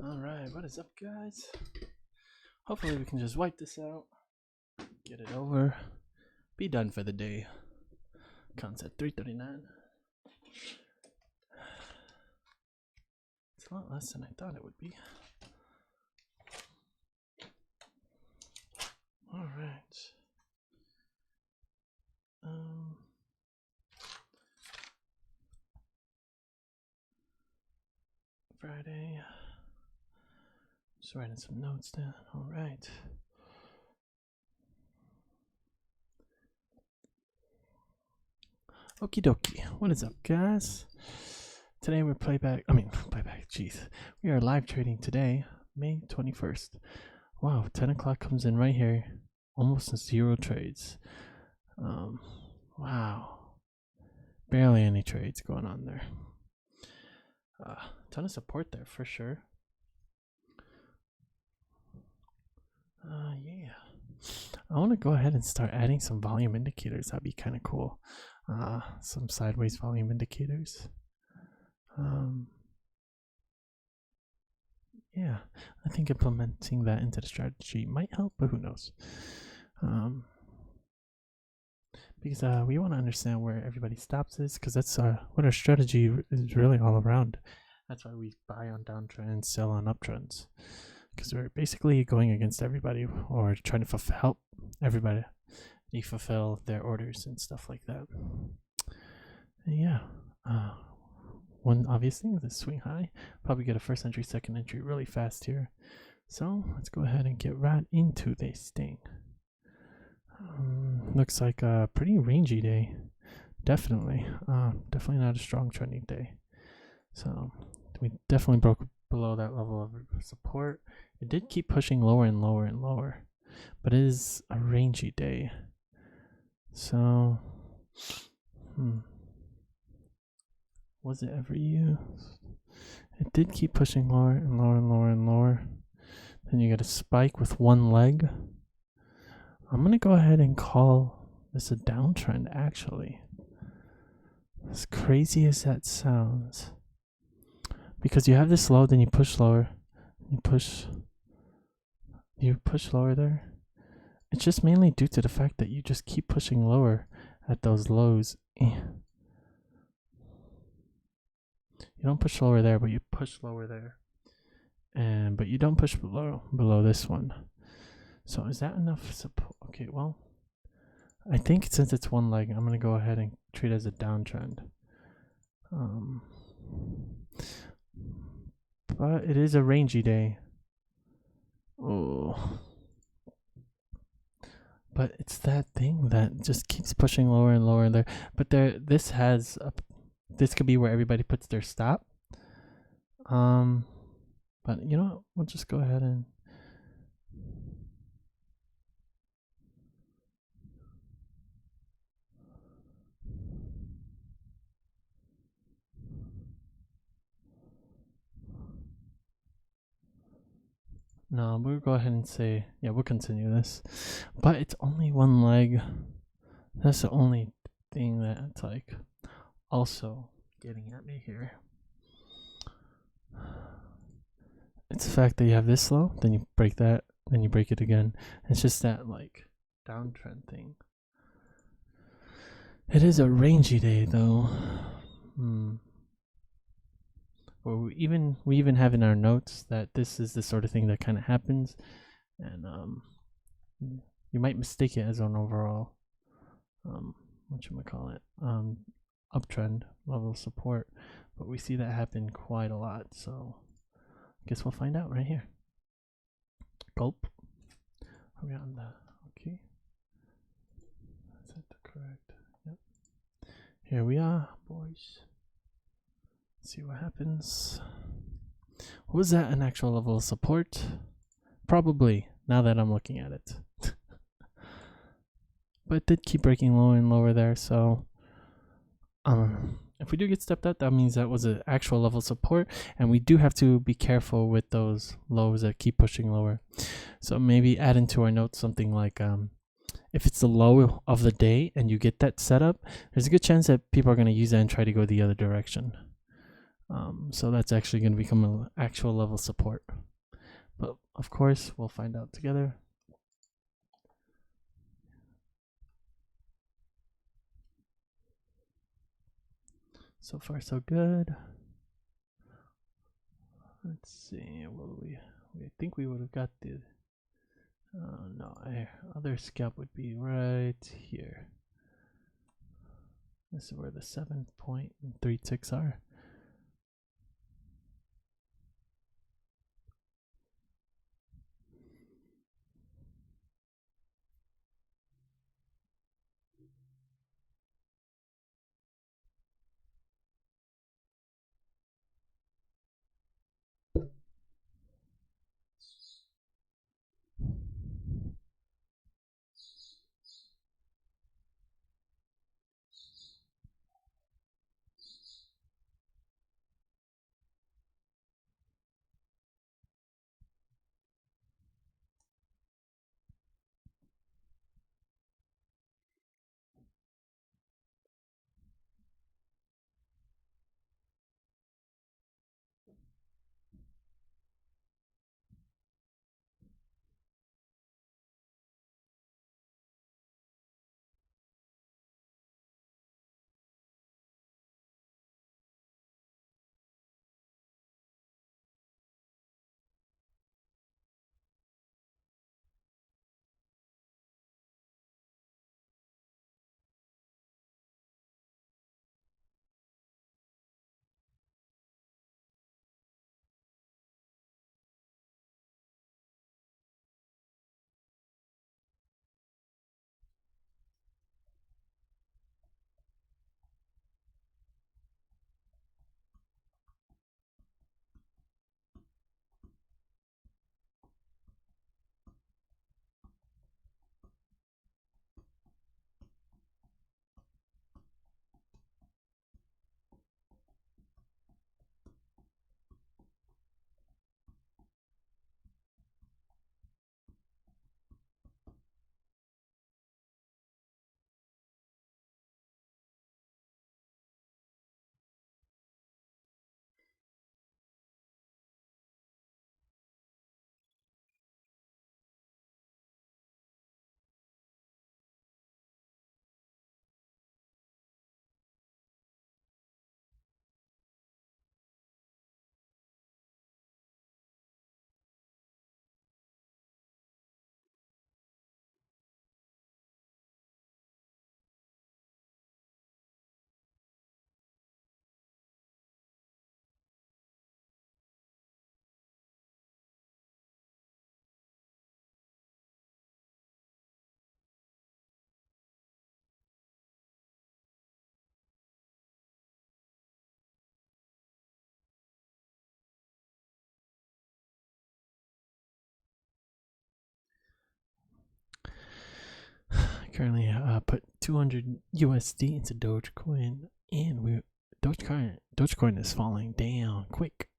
Alright, what is up, guys? Hopefully we can just wipe this out, get it over, be done for the day. Counts at 3:39. It's a lot less than I thought it would be. Alright. Friday. Just writing some notes down. Alright. Okie dokie. What is up, guys? Today we're playback. Jeez. We are live trading today, May 21st. Wow, 10 o'clock comes in right here. Almost 0 trades. Wow. Barely any trades going on there. Ton of support there for sure. Yeah. I want to go ahead and start adding some volume indicators. That'd be kind of cool. Some sideways volume indicators. Yeah, I think implementing that into the strategy might help, but who knows? Because we want to understand where everybody stops is, because that's what our strategy is really all around. That's why we buy on downtrends, sell on uptrends, because we're basically going against everybody or trying to help everybody fulfill their orders and stuff like that. And yeah, one obvious thing is the swing high. Probably get a first entry, second entry really fast here. So let's go ahead and get right into this thing. Looks like a pretty rangy day. Definitely not a strong trending day. So we definitely broke below that level of support. It did keep pushing lower and lower and lower, but it is a rangy day. So was it ever used? It did keep pushing lower and lower and lower and lower. Then you get a spike with one leg. I'm going to go ahead and call this a downtrend, actually. As crazy as that sounds. Because you have this low, then you push lower. You push lower there. It's just mainly due to the fact that you just keep pushing lower at those lows. You don't push lower there, but you push lower there. But you don't push below this one. So is that enough support? Okay, well, I think since it's one leg, I'm going to go ahead and treat it as a downtrend. But it is a rangy day. Oh. But it's that thing that just keeps pushing lower and lower there. But this could be where everybody puts their stop. But you know what? We'll just go ahead and no, we'll go ahead and say, yeah, we'll continue this. But it's only one leg. That's the only thing that's like also getting at me here. It's the fact that you have this low, then you break that, then you break it again. It's just that like downtrend thing. It is a rangy day though. Or we even have in our notes that this is the sort of thing that kind of happens, and you might mistake it as an overall uptrend level of support, but we see that happen quite a lot. So I guess we'll find out right here. Gulp. Are we on the okay? Is that the correct? Yep. Here we are, boys. See what happens. Was that an actual level of support? Probably, now that I'm looking at it. But it did keep breaking lower and lower there, so if we do get stepped out, that means that was an actual level of support, and we do have to be careful with those lows that keep pushing lower. So maybe add into our notes something like if it's the low of the day and you get that setup, there's a good chance that people are going to use that and try to go the other direction. So that's actually going to become an actual level support. But of course, we'll find out together. So far, so good. Let's see. What we think we would have got the. No, other scalp would be right here. This is where the 7.3 ticks are. Currently put 200 USD into Dogecoin, and Dogecoin is falling down quick.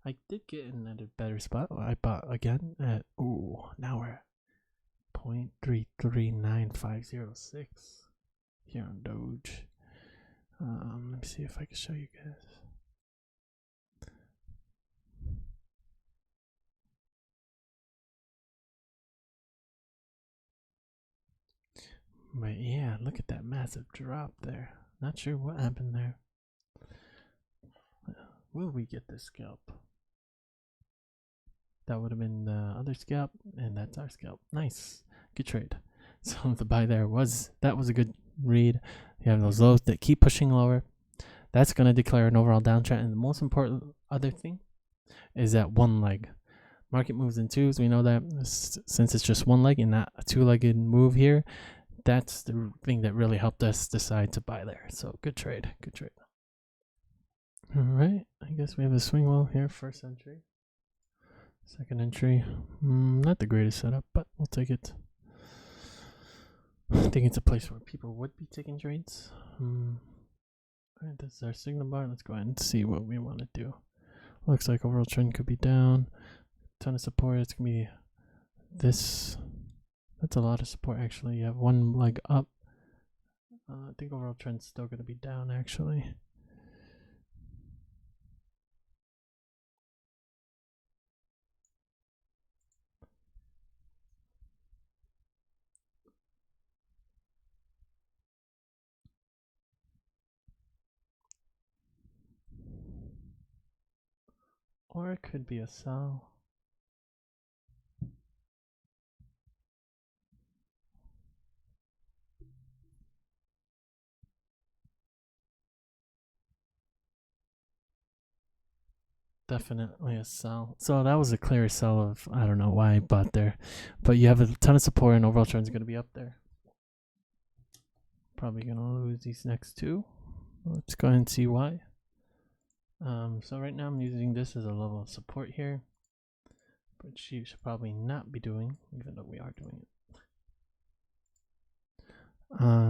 I did get in at a better spot. I bought again at now we're at 0.339506 here on Doge. Let me see if I can show you guys. But yeah, look at that massive drop there. Not sure what happened there. Will we get this scalp? That would have been the other scalp, and that's our scalp. Nice. Good trade. So the buy there was a good read. You have those lows that keep pushing lower. That's going to declare an overall downtrend. And the most important other thing is that one leg. Market moves in twos. We know that since it's just one leg and not a two-legged move here, that's the thing that really helped us decide to buy there. So good trade. Good trade. All right. I guess we have a swing low here. First entry. Second entry. Not the greatest setup, but we'll take it. I think it's a place where people would be taking trades. Alright, this is our signal bar. Let's go ahead and see what we want to do. Looks like overall trend could be down. Ton of support. It's going to be this. That's a lot of support, actually. You have one leg up. I think overall trend's still going to be down, actually. Or it could be a sell. Definitely a sell. So that was a clear sell of, I don't know why I bought there. But you have a ton of support and overall trend's going to be up there. Probably going to lose these next two. Let's go ahead and see why. So right now I'm using this as a level of support here, which you should probably not be doing, even though we are doing it.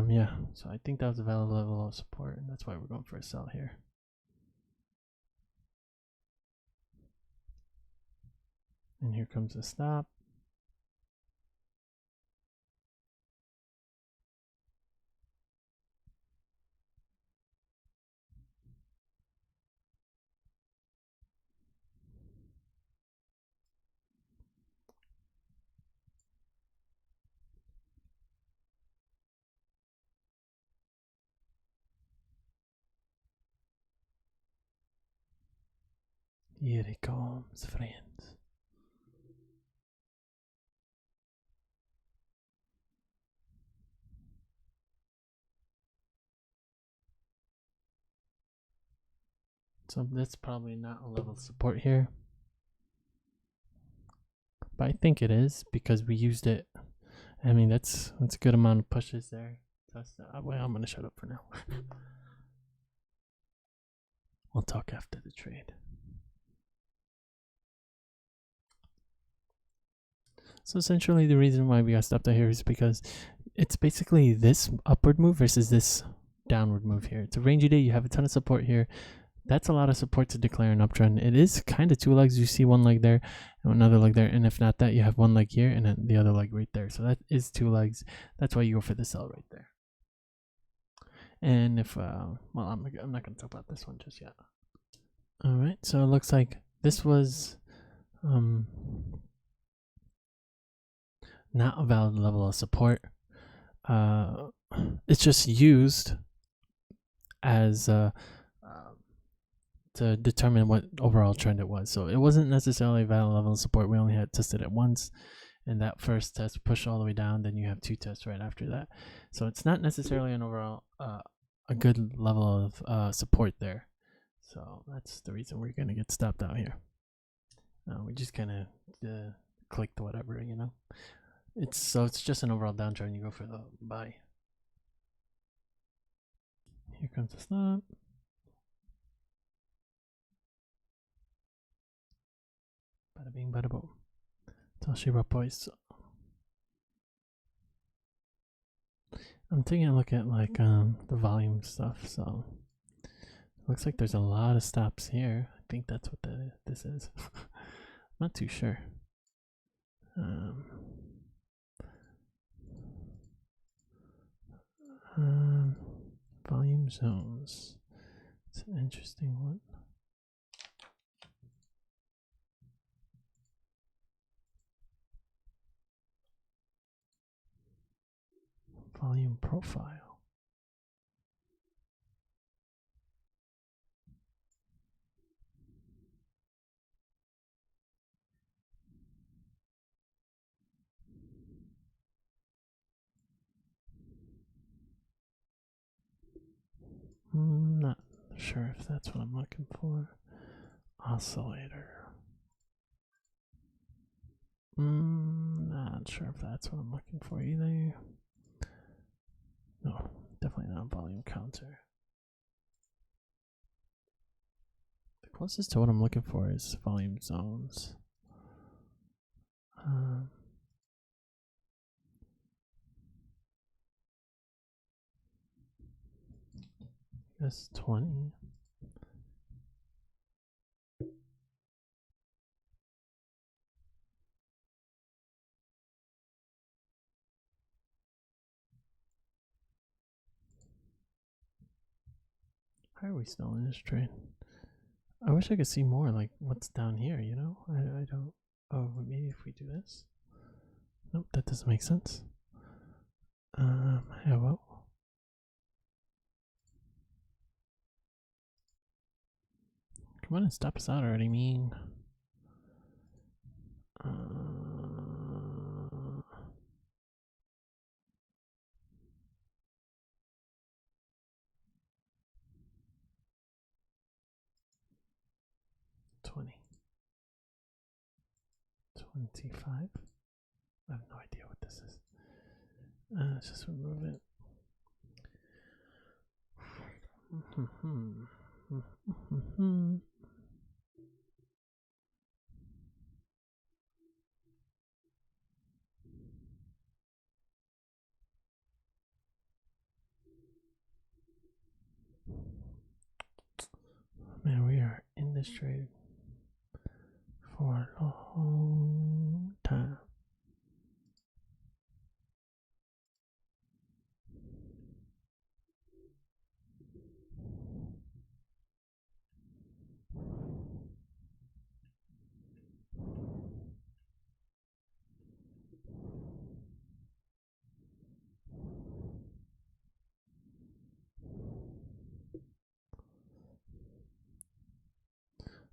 Yeah, so I think that was a valid level of support, and that's why we're going for a sell here. And here comes the stop. Here it comes, friends. So that's probably not a level of support here. But I think it is because we used it. I mean, that's a good amount of pushes there. Well, I'm going to shut up for now. We'll talk after the trade. So essentially the reason why we got stopped out here is because it's basically this upward move versus this downward move here. It's a rangy day. You have a ton of support here. That's a lot of support to declare an uptrend. It is kind of two legs. You see one leg there and another leg there. And if not that, you have one leg here and then the other leg right there. So that is two legs. That's why you go for the sell right there. And if, well, I'm not going to talk about this one just yet. All right. So it looks like this was not a valid level of support. It's just used as to determine what overall trend it was. So it wasn't necessarily a valid level of support. We only had tested it once, and that first test pushed all the way down. Then you have two tests right after that. So it's not necessarily an overall a good level of support there. So that's the reason we're gonna get stopped out here. We just kind of clicked whatever, you know. It's just an overall downtrend. You go for the buy. Here comes the stop. Bada bing, bada boom. Toshiba boys. I'm taking a look at like the volume stuff. So looks like there's a lot of stops here. I think that's what this is. I'm not too sure. Volume zones. It's an interesting one. Volume profile. Not sure if that's what I'm looking for. Oscillator. Not sure if that's what I'm looking for either. No, definitely not volume counter. The closest to what I'm looking for is volume zones. That's 20. How are we still in this trade? I wish I could see more like what's down here, you know? I don't. Oh, maybe if we do this? Nope, that doesn't make sense. Yeah, well. Come on and stop us out already, mean. $20, $25. I have no idea what this is. Let's just remove it. Man, we are in this trade for a long time.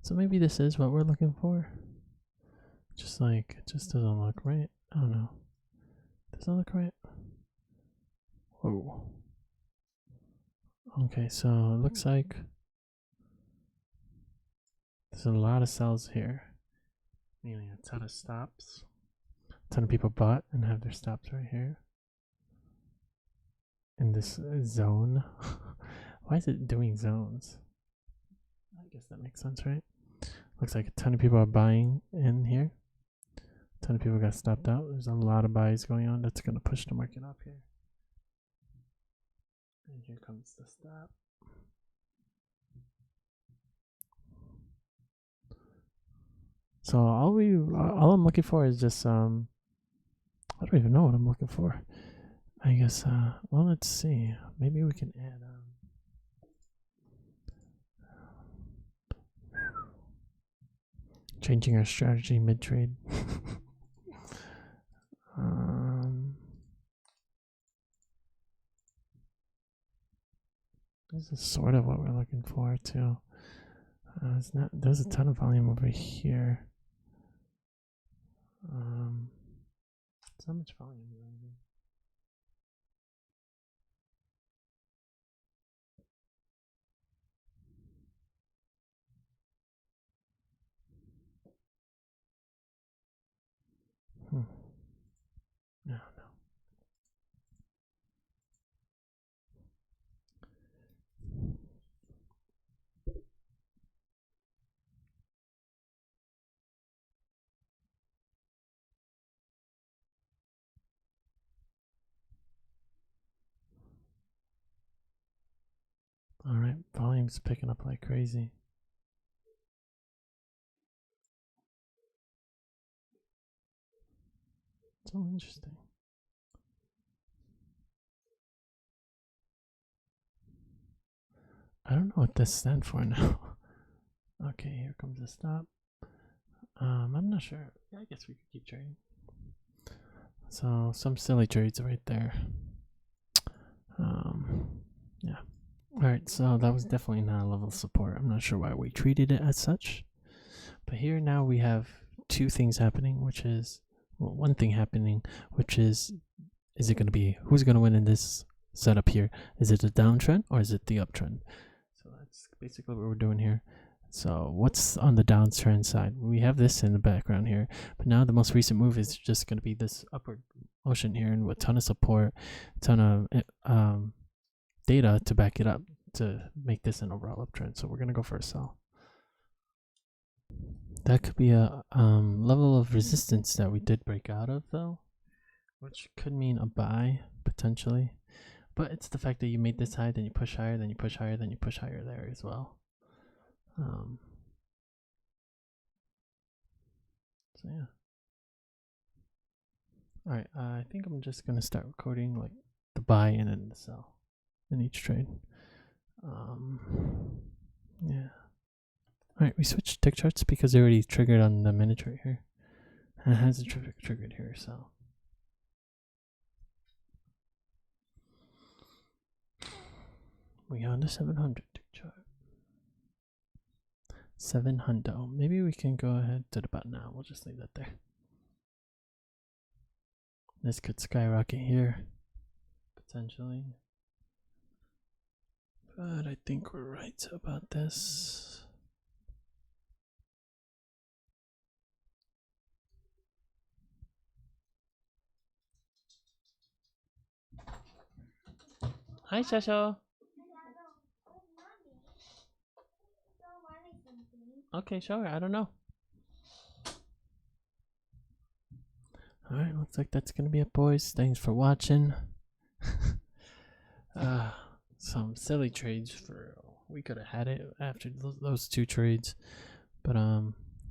So maybe this is what we're looking for. Just like, it just doesn't look right. I don't know. Doesn't look right. Whoa. Okay, so it looks like there's a lot of sells here. Meaning a ton of stops. A ton of people bought and have their stops right here. In this zone. Why is it doing zones? I guess that makes sense, right? Looks like a ton of people are buying in here. A ton of people got stopped out. There's a lot of buys going on. That's going to push the market up here. And here comes the stop. So all I'm looking for is just I don't even know what I'm looking for. I guess well, let's see. Maybe we can add changing our strategy mid-trade. This is sort of what we're looking for too. It's not. There's a ton of volume over here. It's not much volume around here. No. All right, volume's picking up like crazy. So interesting. I don't know what this stands for now. Okay, here comes the stop. I'm not sure. Yeah, I guess we could keep trading. So some silly trades right there. Yeah. Alright, so that was definitely not a level of support. I'm not sure why we treated it as such. But here now we have two things happening, which is, well, one thing happening, which is it going to be, who's going to win in this setup here? Is it the downtrend or is it the uptrend? So that's basically what we're doing here. So what's on the downtrend side? We have this in the background here, but now the most recent move is just going to be this upward motion here, and with a ton of support, ton of data to back it up to make this an overall uptrend. So we're going to go for a sell. That could be a level of resistance that we did break out of though, which could mean a buy potentially. But it's the fact that you made this high, then you push higher, then you push higher, then you push higher there as well. So yeah. Alright, I think I'm just gonna start recording like the buy and then the sell in each trade. Yeah. Alright, we switched tick charts because they already triggered on the minute right here. And it hasn't triggered here, so. We on the 700 tick chart. 700. Maybe we can go ahead to the button now. We'll just leave that there. This could skyrocket here, potentially. But I think we're right about this. Hi, Shasho. Okay, sure. I don't know. Alright, looks like that's gonna be it, boys. Thanks for watching. Some silly trades for we could have had it after those two trades, but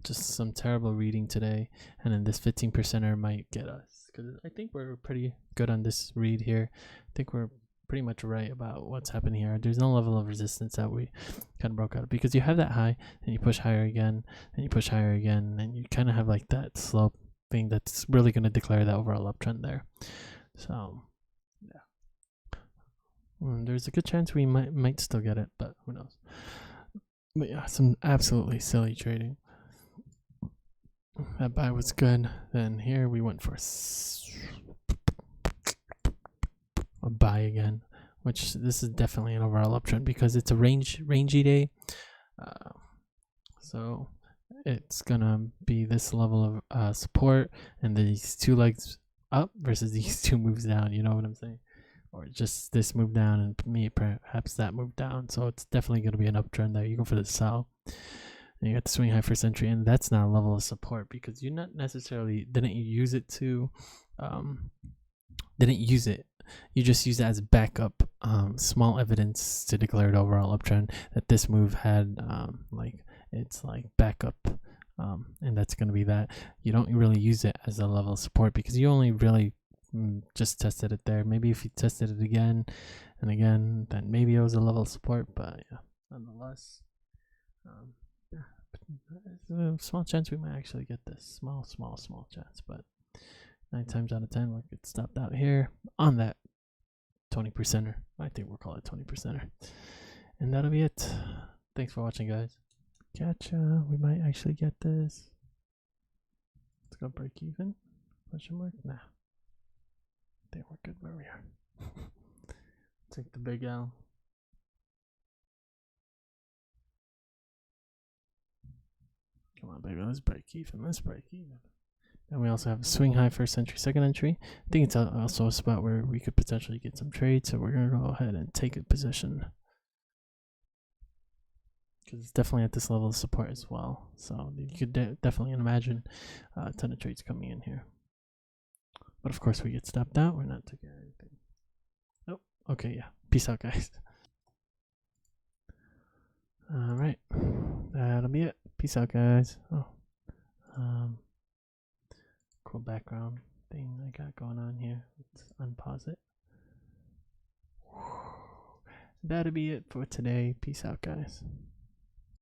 just some terrible reading today, and then this 15%er might get us because I think we're pretty good on this read here. I think we're pretty much right about what's happening here. There's no level of resistance that we kind of broke out because you have that high, and you push higher again, and you push higher again, and you kind of have like that slope thing that's really going to declare that overall uptrend there. So there's a good chance we might still get it, but who knows. But yeah, some absolutely silly trading. That buy was good. Then here we went for a buy again, which this is definitely an overall uptrend because it's a rangy day. So it's gonna be this level of support and these two legs up versus these two moves down. You know what I'm saying? Or just this move down and maybe perhaps that move down. So it's definitely going to be an uptrend there. You go for the sell. And you got the swing high first entry, and that's not a level of support because you not necessarily didn't use it to you just use it as backup, small evidence to declare an overall uptrend that this move had it's like backup, and that's going to be that. You don't really use it as a level of support because you only really just tested it there. Maybe if you tested it again and again, then maybe it was a level of support, but yeah, nonetheless, yeah, there's a small chance we might actually get this. Small chance, but 9 times out of 10 we'll get stopped out here on that 20%er. I think we'll call it 20%er, and that'll be it. Thanks for watching, guys. Gotcha. We might actually get this. Let's go break even. Question mark? Nah. I think we're good where we are. Take the big L. Come on, baby. Let's break even. And we also have a swing high first entry, second entry. I think it's also a spot where we could potentially get some trades. So we're going to go ahead and take a position. Because it's definitely at this level of support as well. So you could definitely imagine a ton of trades coming in here. But of course we get stopped out. We're not taking anything. Oh, okay, yeah. Peace out, guys. Alright. That'll be it. Peace out, guys. Oh. Cool background thing I got going on here. Let's unpause it. That'll be it for today. Peace out, guys.